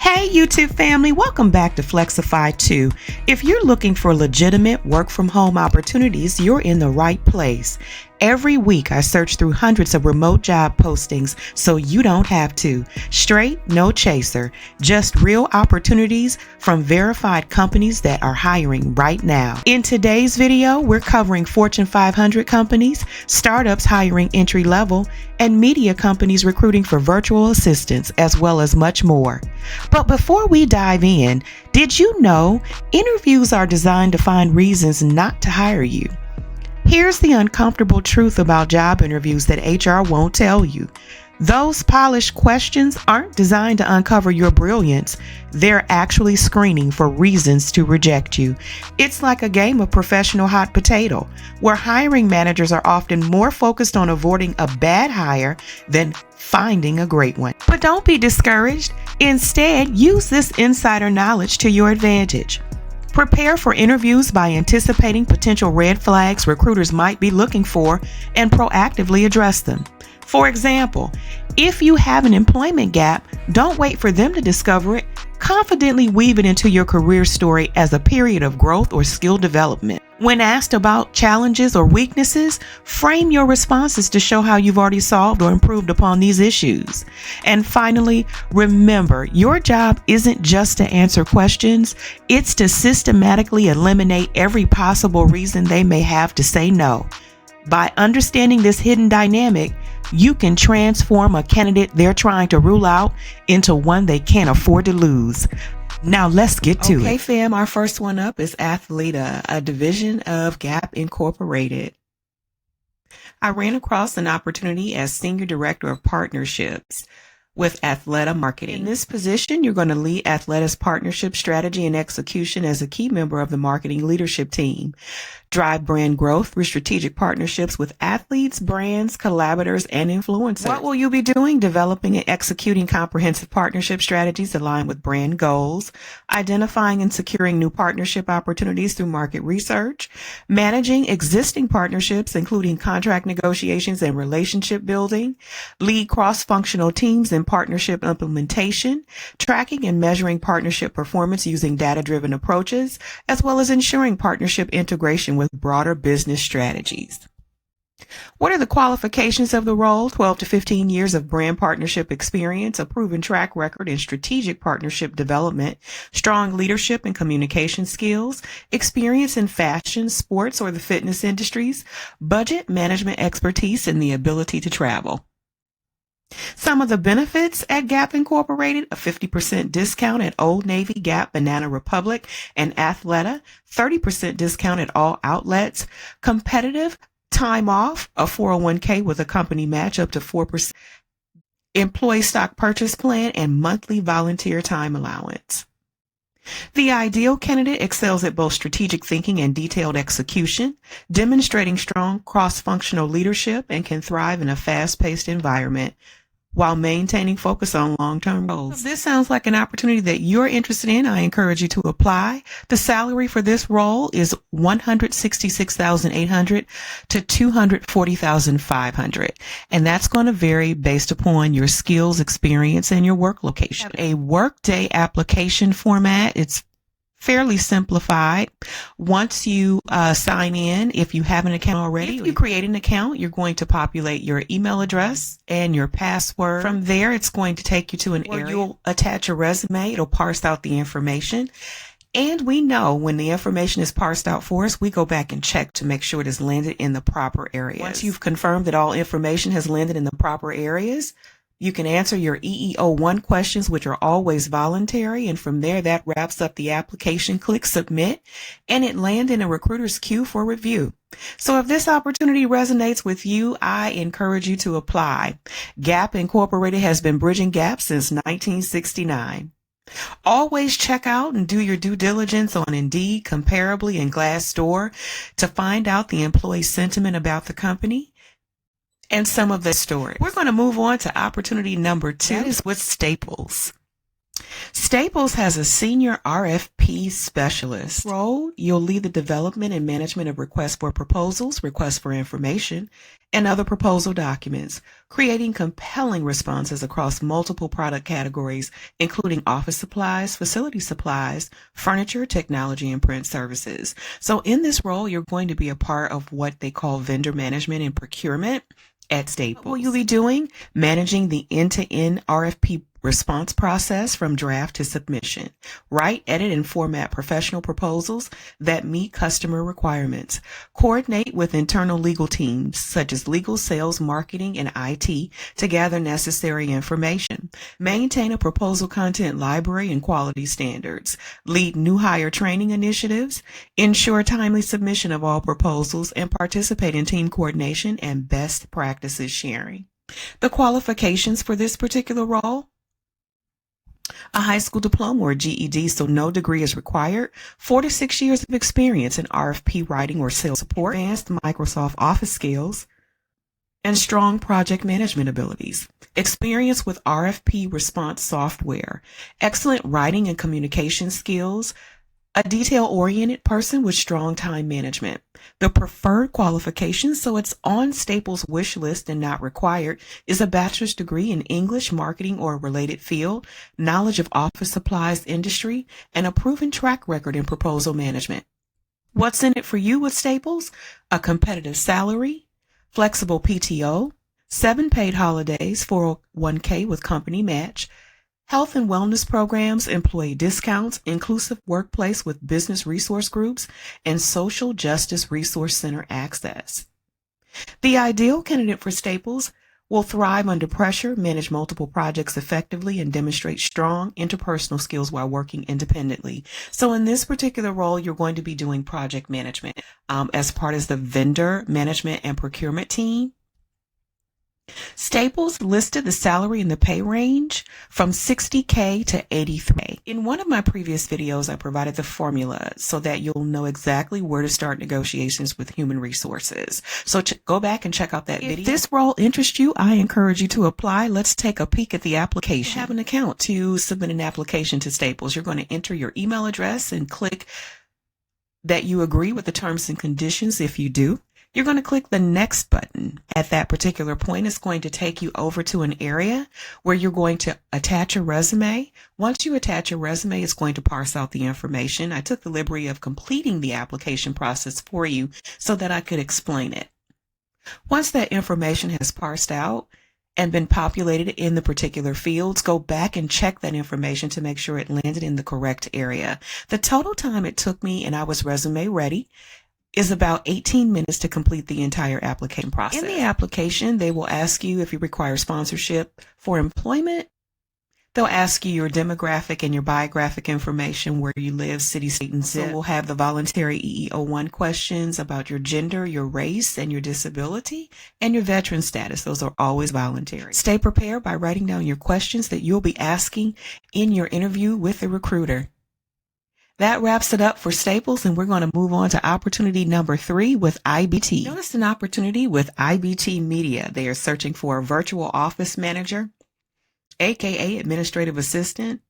Hey YouTube family, welcome back to Flexify 2. If you're looking for legitimate work from home opportunities, you're in the right place. Every week I search through hundreds of remote job postings so you don't have to. Straight, no chaser, just real opportunities from verified companies that are hiring right now. In today's video, we're covering Fortune 500 companies, startups hiring entry level, and media companies recruiting for virtual assistants, as well as much more. But before we dive in, did you know interviews are designed to find reasons not to hire you? Here's the uncomfortable truth about job interviews that HR won't tell you. Those polished questions aren't designed to uncover your brilliance. They're actually screening for reasons to reject you. It's like a game of professional hot potato, where hiring managers are often more focused on avoiding a bad hire than finding a great one. But don't be discouraged. Instead, use this insider knowledge to your advantage. Prepare for interviews by anticipating potential red flags recruiters might be looking for and proactively address them. For example, if you have an employment gap, don't wait for them to discover it. Confidently weave it into your career story as a period of growth or skill development. When asked about challenges or weaknesses, frame your responses to show how you've already solved or improved upon these issues. And finally, remember, your job isn't just to answer questions, it's to systematically eliminate every possible reason they may have to say no. By understanding this hidden dynamic, you can transform a candidate they're trying to rule out into one they can't afford to lose. Now let's get to it. Okay, fam, our first one up is Athleta, a division of Gap Incorporated. I ran across an opportunity as Senior Director of Partnerships with Athleta Marketing. In this position, you're going to lead Athleta's partnership strategy and execution as a key member of the marketing leadership team. Drive brand growth through strategic partnerships with athletes, brands, collaborators, and influencers. What will you be doing? Developing and executing comprehensive partnership strategies aligned with brand goals, identifying and securing new partnership opportunities through market research, managing existing partnerships, including contract negotiations and relationship building, lead cross-functional teams in partnership implementation, tracking and measuring partnership performance using data-driven approaches, as well as ensuring partnership integration with broader business strategies. What are the qualifications of the role? 12 to 15 years of brand partnership experience, a proven track record in strategic partnership development, strong leadership and communication skills, experience in fashion, sports, or the fitness industries, budget management expertise, and the ability to travel. Some of the benefits at Gap Incorporated: a 50% discount at Old Navy, Gap, Banana Republic, and Athleta, 30% discount at all outlets, competitive time off, a 401k with a company match up to 4%, employee stock purchase plan, and monthly volunteer time allowance. The ideal candidate excels at both strategic thinking and detailed execution, demonstrating strong cross-functional leadership, and can thrive in a fast-paced environment while maintaining focus on long-term goals. If this sounds like an opportunity that you're interested in, I encourage you to apply. The salary for this role is $166,800 to $240,500, and that's going to vary based upon your skills, experience, and your work location. A workday application format. It's fairly simplified. Once you sign in, if you have an account already, if you create an account, you're going to populate your email address and your password. From there, it's going to take you to an area. You'll attach a resume. It'll parse out the information. And we know when the information is parsed out for us, we go back and check to make sure it has landed in the proper areas. Once you've confirmed that all information has landed in the proper areas, you can answer your EEO-1 questions, which are always voluntary, and from there, that wraps up the application. Click Submit, and it lands in a recruiter's queue for review. So if this opportunity resonates with you, I encourage you to apply. Gap Incorporated has been bridging gaps since 1969. Always check out and do your due diligence on Indeed, Comparably, and Glassdoor to find out the employee sentiment about the company and some of the story. We're going to move on to opportunity number 2. That is with Staples. Staples has a senior RFP specialist role. You'll lead the development and management of requests for proposals, requests for information, and other proposal documents, creating compelling responses across multiple product categories, including office supplies, facility supplies, furniture, technology, and print services. So in this role, you're going to be a part of what they call vendor management and procurement at Staples. What will you be doing? Managing the end-to-end RFP response process from draft to submission. Write, edit, and format professional proposals that meet customer requirements. Coordinate with internal legal teams such as legal, sales, marketing, and IT to gather necessary information. Maintain a proposal content library and quality standards. Lead new hire training initiatives. Ensure timely submission of all proposals and participate in team coordination and best practices sharing. The qualifications for this particular role: a high school diploma or GED, so no degree is required. 4 to 6 years of experience in RFP writing or sales support. Advanced Microsoft Office skills and strong project management abilities. Experience with RFP response software. Excellent writing and communication skills. A detail-oriented person with strong time management. The preferred qualifications, so it's on Staples' wish list and not required, is a bachelor's degree in English, marketing, or a related field, knowledge of office supplies industry, and a proven track record in proposal management. What's in it for you with Staples? A competitive salary, flexible PTO, 7 paid holidays, 401k with company match, health and wellness programs, employee discounts, inclusive workplace with business resource groups, and social justice resource center access. The ideal candidate for Staples will thrive under pressure, manage multiple projects effectively, and demonstrate strong interpersonal skills while working independently. So in this particular role, you're going to be doing project management as part of the vendor management and procurement team. Staples listed the salary and the pay range from $60K to $83K. In one of my previous videos, I provided the formula so that you'll know exactly where to start negotiations with human resources. So go back and check out that video. If this role interests you, I encourage you to apply. Let's take a peek at the application. Have an account to submit an application to Staples. You're going to enter your email address and click that you agree with the terms and conditions. If you do, you're going to click the next button. At that particular point, it's going to take you over to an area where you're going to attach a resume. Once you attach a resume, it's going to parse out the information. I took the liberty of completing the application process for you so that I could explain it. Once that information has parsed out and been populated in the particular fields, go back and check that information to make sure it landed in the correct area. The total time it took me, and I was resume ready, is about 18 minutes to complete the entire application process. In the application, they will ask you if you require sponsorship for employment. They'll ask you your demographic and your biographic information, where you live, city, state, and zip. So we'll have the voluntary EEO1 questions about your gender, your race, and your disability, and your veteran status. Those are always voluntary. Stay prepared by writing down your questions that you'll be asking in your interview with the recruiter. That wraps it up for Staples, and we're going to move on to opportunity number 3 with IBT. Notice an opportunity with IBT Media. They are searching for a virtual office manager, aka administrative assistant,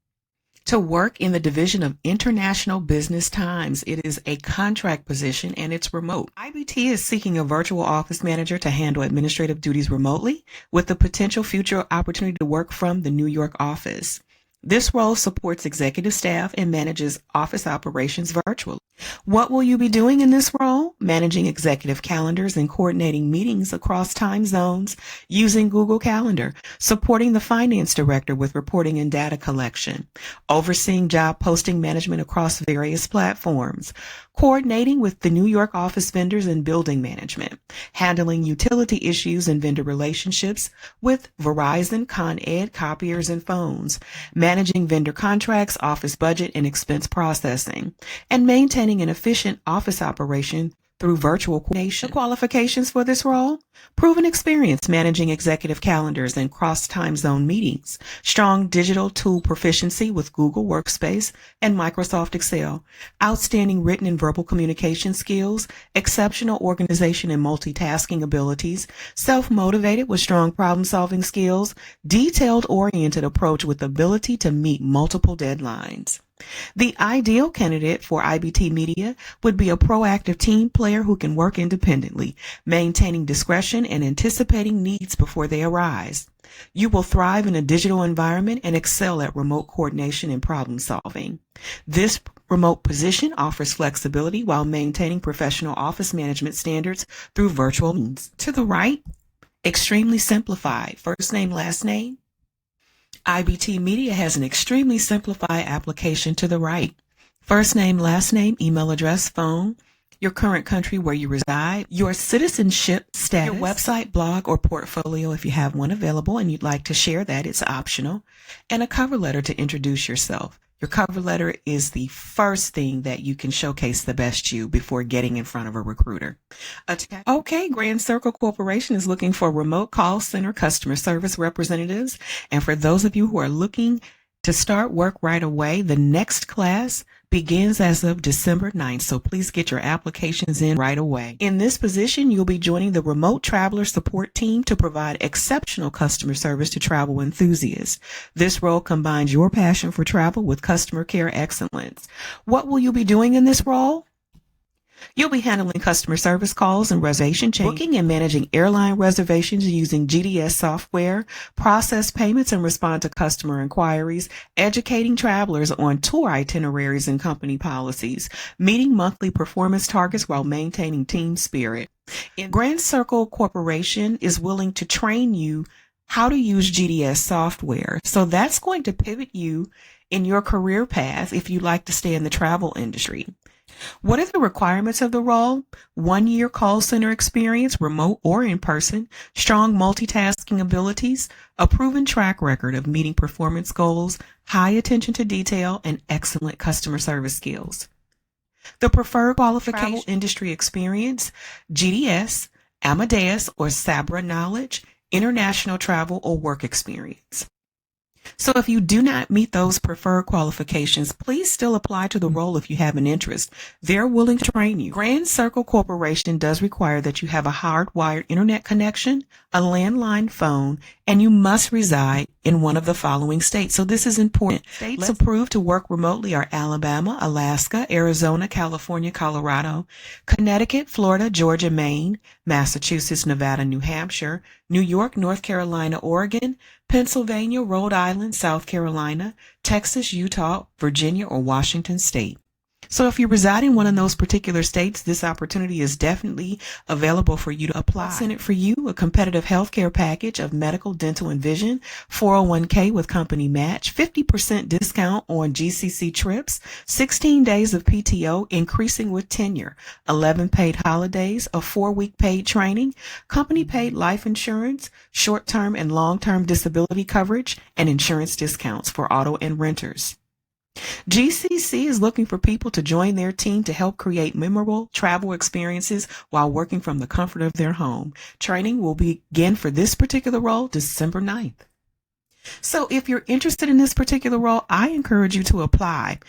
to work in the division of International Business Times. It is a contract position and it's remote. IBT is seeking a virtual office manager to handle administrative duties remotely with the potential future opportunity to work from the New York office. This role supports executive staff and manages office operations virtually. What will you be doing in this role? Managing executive calendars and coordinating meetings across time zones using Google Calendar, supporting the finance director with reporting and data collection, overseeing job posting management across various platforms, coordinating with the New York office vendors and building management, handling utility issues and vendor relationships with Verizon, Con Ed, copiers, and phones, managing vendor contracts, office budget, and expense processing, and maintaining an efficient office operation through virtual coordination. The qualifications for this role: proven experience managing executive calendars and cross-time zone meetings, strong digital tool proficiency with Google Workspace and Microsoft Excel, outstanding written and verbal communication skills, exceptional organization and multitasking abilities, self-motivated with strong problem-solving skills, detailed-oriented approach with ability to meet multiple deadlines. The ideal candidate for IBT Media would be a proactive team player who can work independently, maintaining discretion and anticipating needs before they arise. You will thrive in a digital environment and excel at remote coordination and problem solving. This remote position offers flexibility while maintaining professional office management standards through virtual means. To the right, extremely simplified, first name, last name. IBT Media has an extremely simplified application to the right. First name, last name, email address, phone, your current country where you reside, your citizenship status, your website, blog, or portfolio if you have one available and you'd like to share that, it's optional, and a cover letter to introduce yourself. Your cover letter is the first thing that you can showcase the best you before getting in front of a recruiter. Okay, Grand Circle Corporation is looking for remote call center customer service representatives. And for those of you who are looking to start work right away, the next class begins as of December 9th, so please get your applications in right away. In this position, you'll be joining the remote traveler support team to provide exceptional customer service to travel enthusiasts. This role combines your passion for travel with customer care excellence. What will you be doing in this role? You'll be handling customer service calls and reservation change, booking and managing airline reservations using GDS software, process payments and respond to customer inquiries, educating travelers on tour itineraries and company policies, meeting monthly performance targets while maintaining team spirit. Grand Circle Corporation is willing to train you how to use GDS software. So that's going to pivot you in your career path if you'd like to stay in the travel industry. What are the requirements of the role? 1 year call center experience, remote or in person, strong multitasking abilities, a proven track record of meeting performance goals, high attention to detail, and excellent customer service skills. The preferred qualification: travel industry experience, GDS, Amadeus or Sabra knowledge, international travel or work experience. So if you do not meet those preferred qualifications, please still apply to the role if you have an interest. They're willing to train you. Grand Circle Corporation does require that you have a hardwired internet connection, a landline phone, and you must reside in one of the following states. So this is important. States approved to work remotely are Alabama, Alaska, Arizona, California, Colorado, Connecticut, Florida, Georgia, Maine, Massachusetts, Nevada, New Hampshire, New York, North Carolina, Oregon, Pennsylvania, Rhode Island, South Carolina, Texas, Utah, Virginia, or Washington State. So if you reside in one of those particular states, this opportunity is definitely available for you to apply. I'll send it for you, a competitive healthcare package of medical, dental, and vision, 401k with company match, 50% discount on GCC trips, 16 days of PTO increasing with tenure, 11 paid holidays, a 4-week paid training, company paid life insurance, short-term and long-term disability coverage, and insurance discounts for auto and renters. GCC is looking for people to join their team to help create memorable travel experiences while working from the comfort of their home. Training will begin for this particular role December 9th. So if you're interested in this particular role, I encourage you to apply.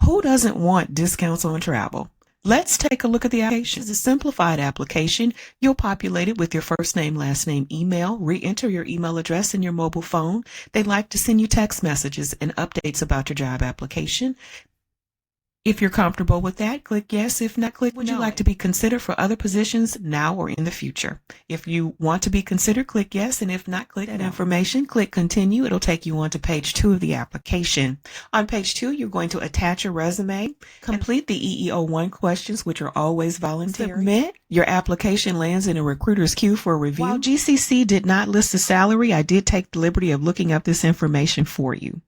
Who doesn't want discounts on travel? Let's take a look at the application. It's a simplified application. You'll populate it with your first name, last name, email, re-enter your email address in your mobile phone. They'd like to send you text messages and updates about your job application. If you're comfortable with that, click yes. If not, click no. Would you like to be considered for other positions now or in the future? If you want to be considered, click yes. And if not, click that information. Click continue. It'll take you on to page 2 of the application. On page 2, you're going to attach your resume, complete the EEO1 questions, which are always voluntary. Submit. Your application lands in a recruiter's queue for review. While GCC did not list the salary, I did take the liberty of looking up this information for you.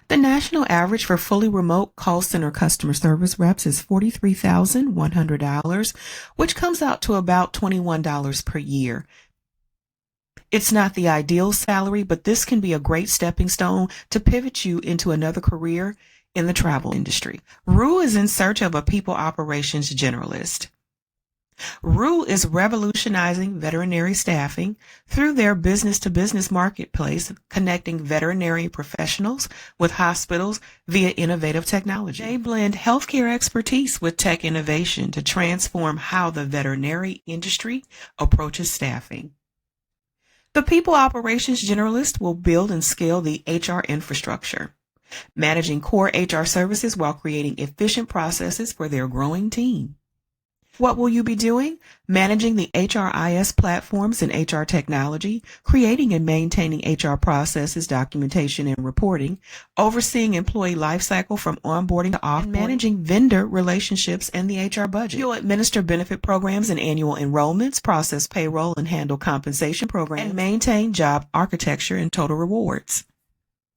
The national average for fully remote call center customer service reps is $43,100, which comes out to about $21 per year. It's not the ideal salary, but this can be a great stepping stone to pivot you into another career in the travel industry. RU is in search of a people operations generalist. RUE is revolutionizing veterinary staffing through their business-to-business marketplace, connecting veterinary professionals with hospitals via innovative technology. They blend healthcare expertise with tech innovation to transform how the veterinary industry approaches staffing. The People Operations Generalist will build and scale the HR infrastructure, managing core HR services while creating efficient processes for their growing team. What will you be doing? Managing the HRIS platforms and HR technology, creating and maintaining HR processes, documentation, and reporting, overseeing employee lifecycle from onboarding to offboarding, and managing vendor relationships and the HR budget. You'll administer benefit programs and annual enrollments, process payroll and handle compensation programs, and maintain job architecture and total rewards.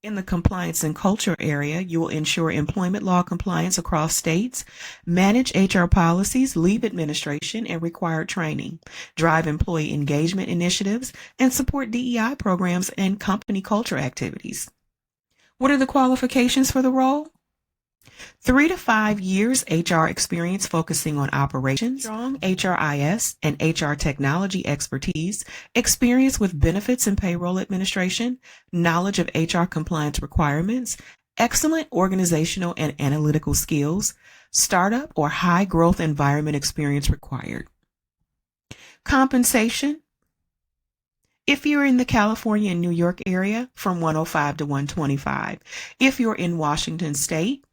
In the compliance and culture area, you will ensure employment law compliance across states, manage HR policies, leave administration, and required training, drive employee engagement initiatives, and support DEI programs and company culture activities. What are the qualifications for the role? 3 to 5 years HR experience focusing on operations, strong HRIS and HR technology expertise, experience with benefits and payroll administration, knowledge of HR compliance requirements, excellent organizational and analytical skills, startup or high growth environment experience required. Compensation. If you're in the California and New York area, from $105 to $125. If you're in Washington State,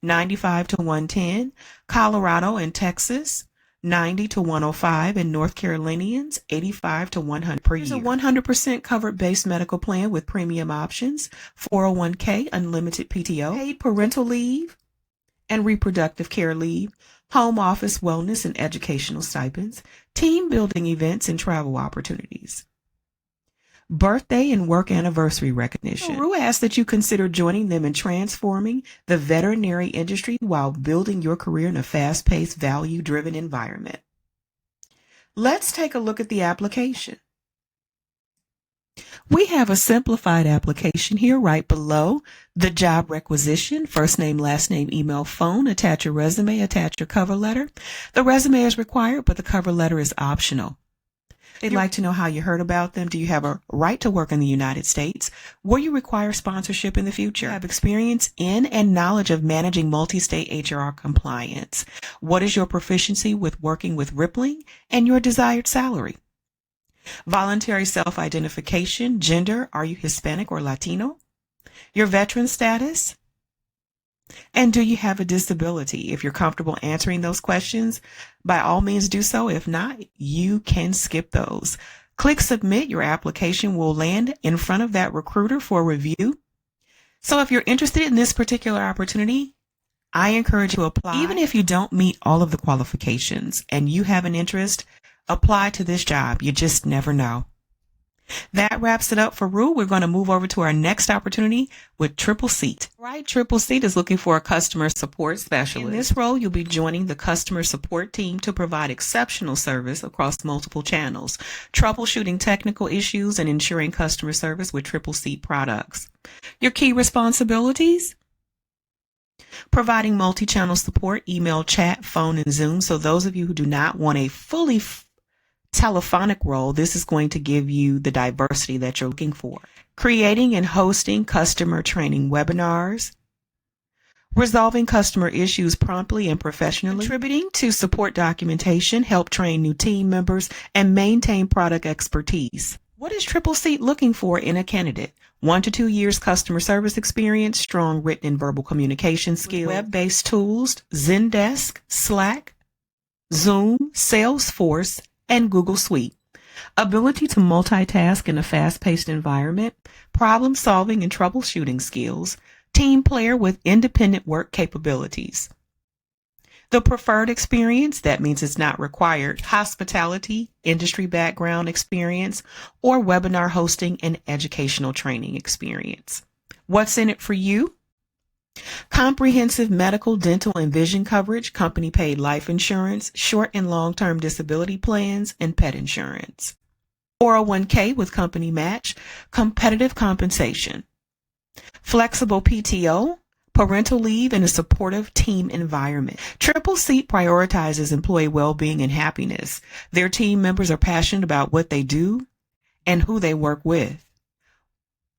$95 to $110, Colorado and Texas, $90 to $105, and North Carolinians, $85 to $100 per year. There's a 100% covered base medical plan with premium options, 401k, unlimited PTO, paid parental leave and reproductive care leave, home office wellness and educational stipends, team building events and travel opportunities. Birthday and work anniversary recognition. RUE asks that you consider joining them in transforming the veterinary industry while building your career in a fast-paced, value-driven environment. Let's take a look at the application. We have a simplified application here right below the job requisition: first name, last name, email, phone, attach your resume, attach your cover letter. The resume is required, but the cover letter is optional. They'd like to know how you heard about them. Do you have a right to work in the United States? Will you require sponsorship in the future? Have experience in and knowledge of managing multi-state HR compliance? What is your proficiency with working with Rippling and your desired salary? Voluntary self-identification, gender, are you Hispanic or Latino? Your veteran status? And do you have a disability? If you're comfortable answering those questions, by all means do so. If not, you can skip those. Click submit. Your application will land in front of that recruiter for review. So if you're interested in this particular opportunity, I encourage you to apply. Even if you don't meet all of the qualifications and you have an interest, apply to this job. You just never know. That wraps it up for RUE. We're going to move over to our next opportunity with Triple Seat. Right, Triple Seat is looking for a customer support specialist. In this role, you'll be joining the customer support team to provide exceptional service across multiple channels, troubleshooting technical issues and ensuring customer service with Triple Seat products. Your key responsibilities: providing multi-channel support, email, chat, phone, and Zoom. So those of you who do not want a fully telephonic role, this is going to give you the diversity that you're looking for. Creating and hosting customer training webinars, resolving customer issues promptly and professionally, contributing to support documentation, help train new team members, and maintain product expertise. What is Triple Seat looking for in a candidate? 1 to 2 years customer service experience, strong written and verbal communication skills, web-based tools, Zendesk, Slack, Zoom, Salesforce, and Google Suite. Ability to multitask in a fast-paced environment, problem-solving and troubleshooting skills, team player with independent work capabilities. The preferred experience, that means it's not required, hospitality, industry background experience, or webinar hosting and educational training experience. What's in it for you? Comprehensive medical, dental, and vision coverage, company paid life insurance, short and long-term disability plans, and pet insurance. 401k with company match, competitive compensation. Flexible PTO, parental leave, and a supportive team environment. Triple C prioritizes employee well-being and happiness. Their team members are passionate about what they do and who they work with.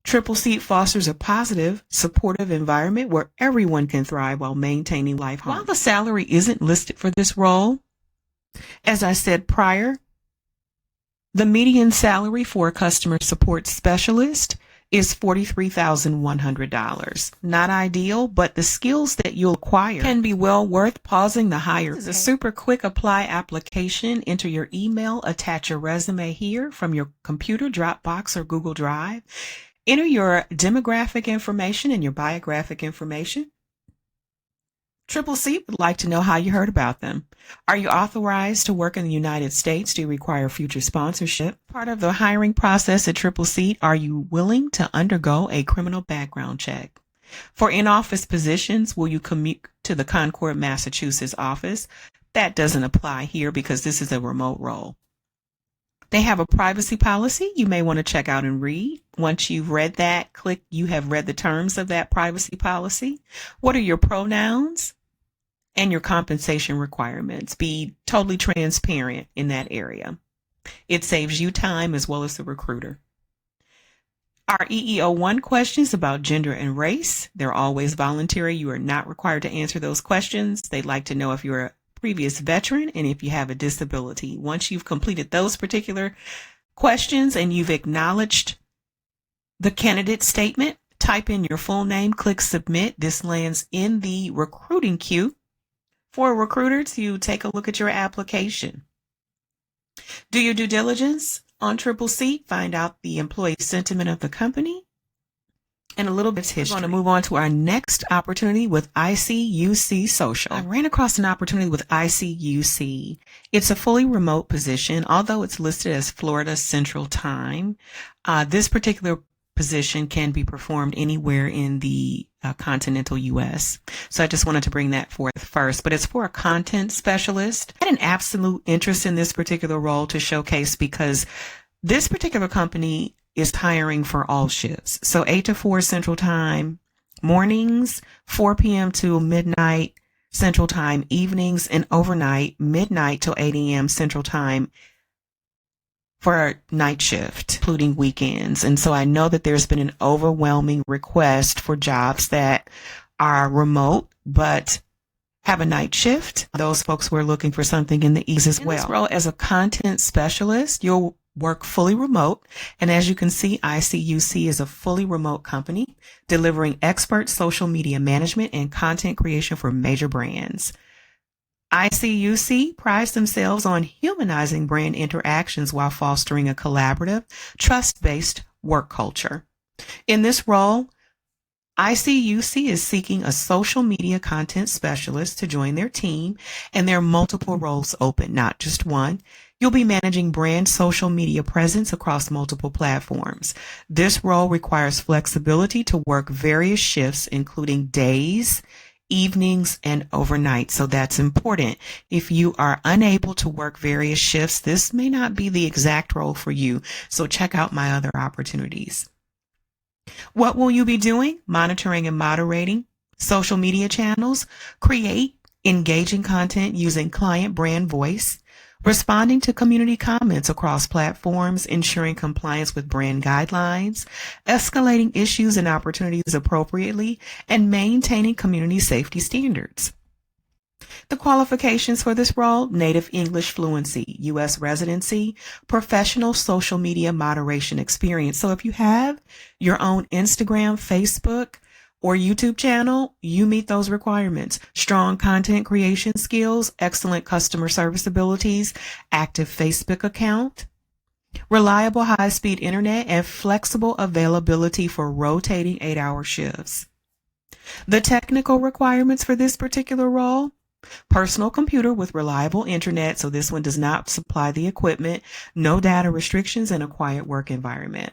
Triple C fosters a positive, supportive environment where everyone can thrive while maintaining life harmony. While the salary isn't listed for this role, as I said prior, the median salary for a customer support specialist is $43,100. Not ideal, but the skills that you'll acquire can be well worth pausing the hire. This is a super quick apply application. Enter your email, attach your resume here from your computer, Dropbox, or Google Drive. Enter your demographic information and your biographic information. Triple C would like to know how you heard about them. Are you authorized to work in the United States? Do you require future sponsorship? Part of the hiring process at Triple C, are you willing to undergo a criminal background check? For in-office positions, will you commute to the Concord, Massachusetts office? That doesn't apply here because this is a remote role. They have a privacy policy you may want to check out and read. Once you've read that, click you have read the terms of that privacy policy. What are your pronouns and your compensation requirements? Be totally transparent in that area. It saves you time as well as the recruiter. Our EEO1 questions about gender and race, they're always voluntary. You are not required to answer those questions. They'd like to know if you're a previous veteran and if you have a disability. Once you've completed those particular questions and you've acknowledged the candidate statement, type in your full name, click submit. This lands in the recruiting queue for a recruiter to take a look at your application. Do your due diligence on Triple C, find out the employee sentiment of the company, and a little bit of history. We're going to move on to our next opportunity with ICUC Social. I ran across an opportunity with ICUC. It's a fully remote position, although it's listed as Florida Central Time. This particular position can be performed anywhere in the continental U.S. So I just wanted to bring that forth first, but it's for a content specialist. I had an absolute interest in this particular role to showcase because this particular company is hiring for all shifts. So 8 to 4 Central Time mornings, 4 p.m. to midnight Central Time evenings, and overnight, midnight till 8 a.m. Central Time for a night shift, including weekends. And so I know that there's been an overwhelming request for jobs that are remote, but have a night shift. Those folks were looking for something in the east as well. In this role as a content specialist, you'll work fully remote. And as you can see, ICUC is a fully remote company delivering expert social media management and content creation for major brands. ICUC prides themselves on humanizing brand interactions while fostering a collaborative, trust-based work culture. In this role, ICUC is seeking a social media content specialist to join their team, and there are multiple roles open, not just one. You'll be managing brand social media presence across multiple platforms. This role requires flexibility to work various shifts, including days, evenings, and overnight. So that's important. If you are unable to work various shifts, this may not be the exact role for you. So check out my other opportunities. What will you be doing? Monitoring and moderating social media channels, create engaging content using client brand voice, responding to community comments across platforms, ensuring compliance with brand guidelines, escalating issues and opportunities appropriately, and maintaining community safety standards. The qualifications for this role: native English fluency, U.S. residency, professional social media moderation experience. So if you have your own Instagram, Facebook, or YouTube channel, you meet those requirements. Strong content creation skills, excellent customer service abilities, active Facebook account, reliable high-speed internet, and flexible availability for rotating 8-hour shifts. The technical requirements for this particular role: personal computer with reliable internet, so this one does not supply the equipment, no data restrictions, and a quiet work environment.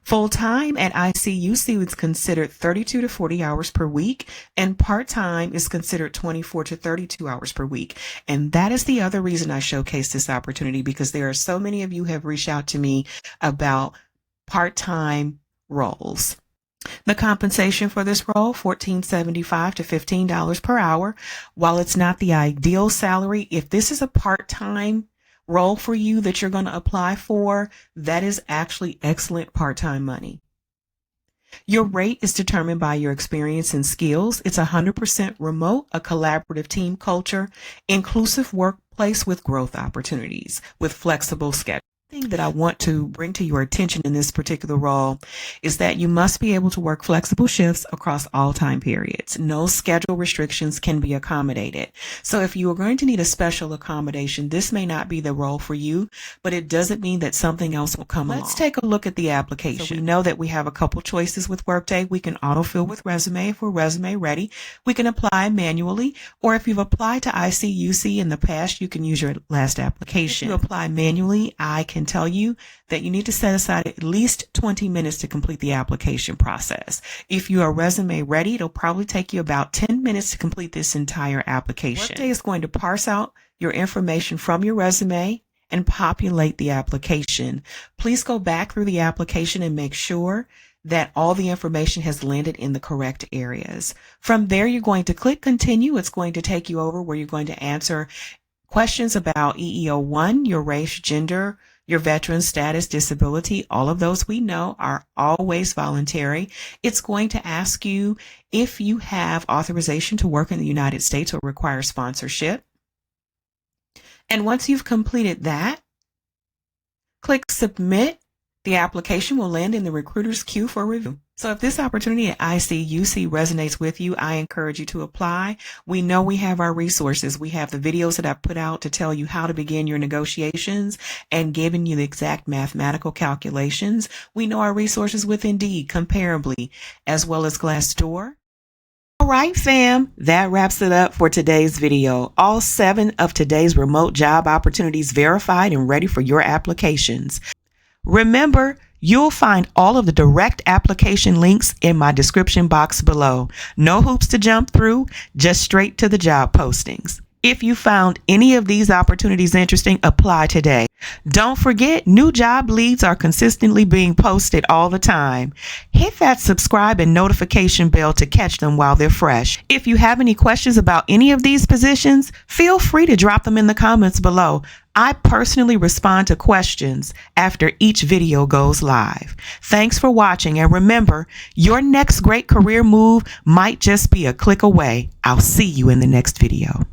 Full-time at ICUC is considered 32 to 40 hours per week, and part-time is considered 24 to 32 hours per week. And that is the other reason I showcase this opportunity, because there are so many of you have reached out to me about part-time roles. The compensation for this role, $14.75 to $15 per hour. While it's not the ideal salary, if this is a part-time role for you that you're going to apply for, that is actually excellent part-time money. Your rate is determined by your experience and skills. It's 100% remote, a collaborative team culture, inclusive workplace with growth opportunities, with flexible schedules. The thing that I want to bring to your attention in this particular role is that you must be able to work flexible shifts across all time periods. No schedule restrictions can be accommodated. So if you are going to need a special accommodation, this may not be the role for you, but it doesn't mean that something else will come along. Let's take a look at the application. So we know that we have a couple choices with Workday. We can autofill with resume if we're resume ready. We can apply manually, or if you've applied to ICUC in the past, you can use your last application. If you apply manually, I can tell you that you need to set aside at least 20 minutes to complete the application process. If you are resume ready, it'll probably take you about 10 minutes to complete this entire application. Workday is going to parse out your information from your resume and populate the application. Please go back through the application and make sure that all the information has landed in the correct areas. From there, you're going to click continue. It's going to take you over where you're going to answer questions about EEO1, your race, gender, your veteran status, disability. All of those we know are always voluntary. It's going to ask you if you have authorization to work in the United States or require sponsorship. And once you've completed that, click submit. The application will land in the recruiter's queue for review. So if this opportunity at ICUC resonates with you, I encourage you to apply. We know we have our resources. We have the videos that I've put out to tell you how to begin your negotiations and giving you the exact mathematical calculations. We know our resources with Indeed, Comparably, as well as Glassdoor. All right, fam, that wraps it up for today's video. All 7 of today's remote job opportunities verified and ready for your applications. Remember, you'll find all of the direct application links in my description box below. No hoops to jump through, just straight to the job postings. If you found any of these opportunities interesting, apply today. Don't forget, new job leads are consistently being posted all the time. Hit that subscribe and notification bell to catch them while they're fresh. If you have any questions about any of these positions, feel free to drop them in the comments below. I personally respond to questions after each video goes live. Thanks for watching, and remember, your next great career move might just be a click away. I'll see you in the next video.